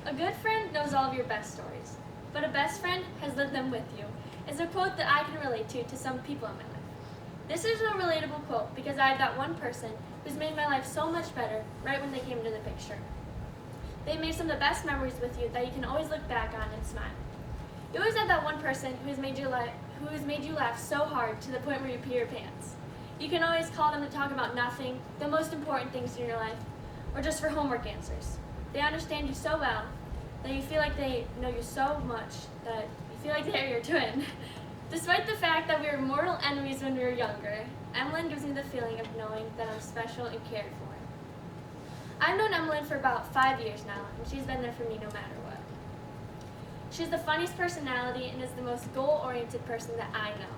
A good friend knows all of your best stories, but a best friend has lived them with you, is a quote that I can relate to some people in my life. This is a relatable quote because I have that one person who's made my life so much better right when they came into the picture. They made some of the best memories with you that you can always look back on and smile. You always have that one person who has made you laugh so hard to the point where you pee your pants. You can always call them to talk about nothing, the most important things in your life, or just for homework answers. They understand you so well that you feel like they know you so much that you feel like they're your twin. Despite the fact that we were mortal enemies when we were younger, Emmeline gives me the feeling of knowing that I'm special and cared for. I've known Emmeline for about 5 years now, and she's been there for me no matter what. She's the funniest personality and is the most goal-oriented person that I know.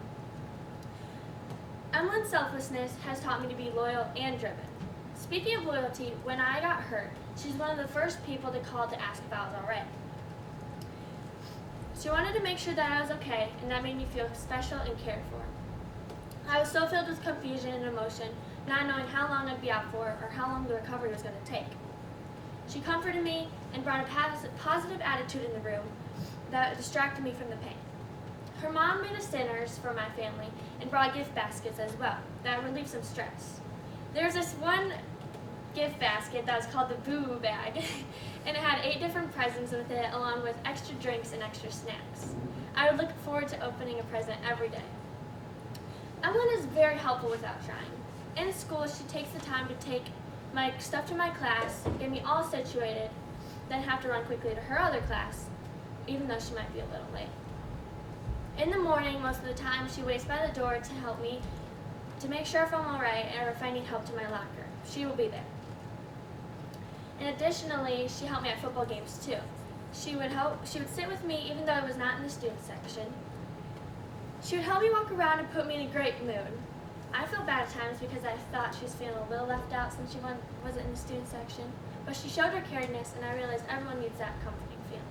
Emmeline's selflessness has taught me to be loyal and driven. Speaking of loyalty, when I got hurt, she's one of the first people to call to ask if I was all right. She wanted to make sure that I was okay, and that made me feel special and cared for. I was so filled with confusion and emotion, not knowing how long I'd be out for or how long the recovery was going to take. She comforted me and brought a positive attitude in the room that distracted me from the pain. Her mom made us dinners for my family and brought gift baskets as well that relieved some stress. There was this one gift basket that was called the Boo Boo Bag, and it had 8 different presents with it along with extra drinks and extra snacks. I would look forward to opening a present every day. Emmeline is very helpful without trying. In school, she takes the time to take my stuff to my class, get me all situated, then have to run quickly to her other class, even though she might be a little late. In the morning, most of the time, she waits by the door to help me to make sure if I'm all right or if I need help to my locker. She will be there. And additionally, she helped me at football games too. She would sit with me even though I was not in the student section. She would help me walk around and put me in a great mood. I felt bad at times because I thought she was feeling a little left out since she wasn't in the student section, but she showed her caringness and I realized everyone needs that comforting feeling.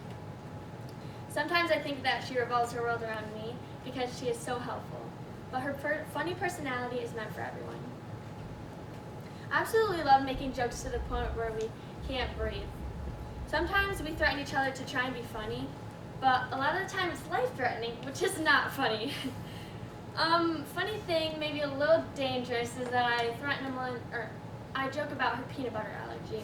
Sometimes I think that she revolves her world around me because she is so helpful, but her funny personality is meant for everyone. I absolutely love making jokes to the point where we can't breathe. Sometimes we threaten each other to try and be funny, but a lot of the time it's life-threatening, which is not funny. Funny thing, maybe a little dangerous, is that I joke about her peanut butter allergy.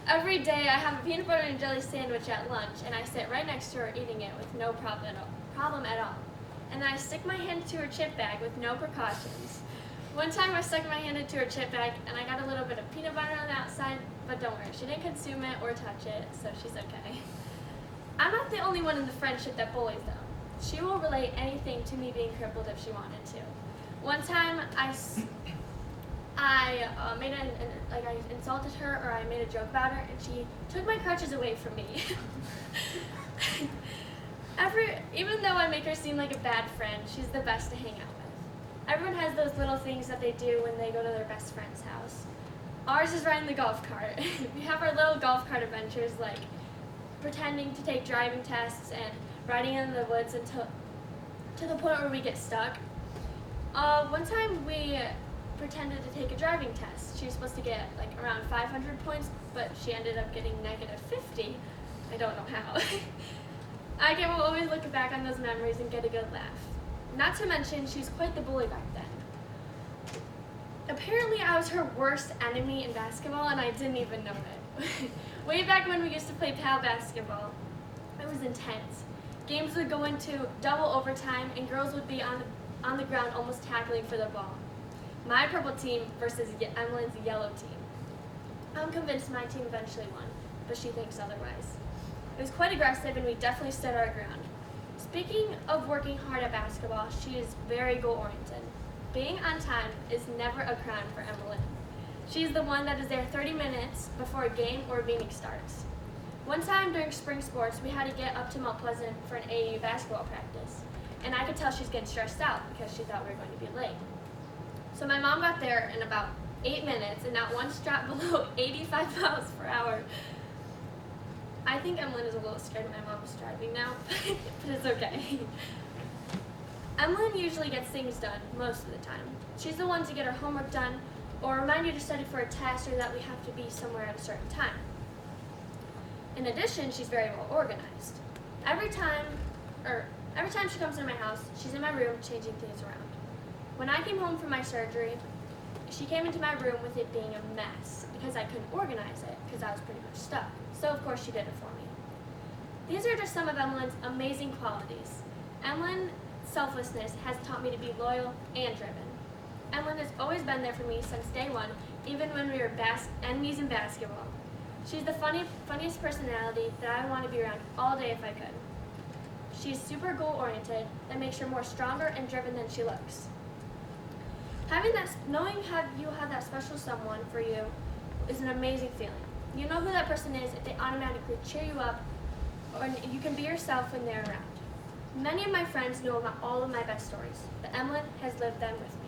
Every day I have a peanut butter and jelly sandwich at lunch, and I sit right next to her eating it with no problem at all. And then I stick my hand into her chip bag with no precautions. One time I stuck my hand into her chip bag, and I got a little bit of peanut butter on the outside, but don't worry, she didn't consume it or touch it, so she's okay. I'm not the only one in the friendship that bullies them. She will relate anything to me being crippled if she wanted to. One time I insulted her, or I made a joke about her, and she took my crutches away from me. Even though I make her seem like a bad friend, she's the best to hang out with. Everyone has those little things that they do when they go to their best friend's house. Ours is riding the golf cart. We have our little golf cart adventures, like pretending to take driving tests and riding in the woods to the point where we get stuck. One time we pretended to take a driving test. She was supposed to get like around 500 points, but she ended up getting -50. I don't know how. I can always look back on those memories and get a good laugh. Not to mention, she was quite the bully back then. Apparently, I was her worst enemy in basketball, and I didn't even know it. Way back when we used to play PAL basketball, it was intense. Games would go into double overtime, and girls would be on the ground almost tackling for the ball. My purple team versus Emmeline's yellow team. I'm convinced my team eventually won, but she thinks otherwise. It was quite aggressive, and we definitely stood our ground. Speaking of working hard at basketball, she is very goal-oriented. Being on time is never a crime for Emmeline. She's the one that is there 30 minutes before a game or a meeting starts. One time during spring sports, we had to get up to Mount Pleasant for an AAU basketball practice, and I could tell she was getting stressed out because she thought we were going to be late. So my mom got there in about 8 minutes and not once dropped below 85 miles per hour. I think Emmeline is a little scared my mom is driving now, but it's okay. Emmeline usually gets things done most of the time. She's the one to get her homework done or remind you to study for a test or that we have to be somewhere at a certain time. In addition, she's very well organized. Every time she comes into my house, she's in my room changing things around. When I came home from my surgery, she came into my room with it being a mess because I couldn't organize it because I was pretty much stuck. So of course she did it for me. These are just some of Emily's amazing qualities. Emily's selflessness has taught me to be loyal and driven. Emily has always been there for me since day one, even when we were enemies in basketball. She's the funniest personality that I want to be around all day if I could. She's super goal-oriented. That makes her more stronger and driven than she looks. Knowing you have that special someone for you is an amazing feeling. You know who that person is if they automatically cheer you up, or you can be yourself when they're around. Many of my friends know about all of my best stories, but Emily has lived them with me.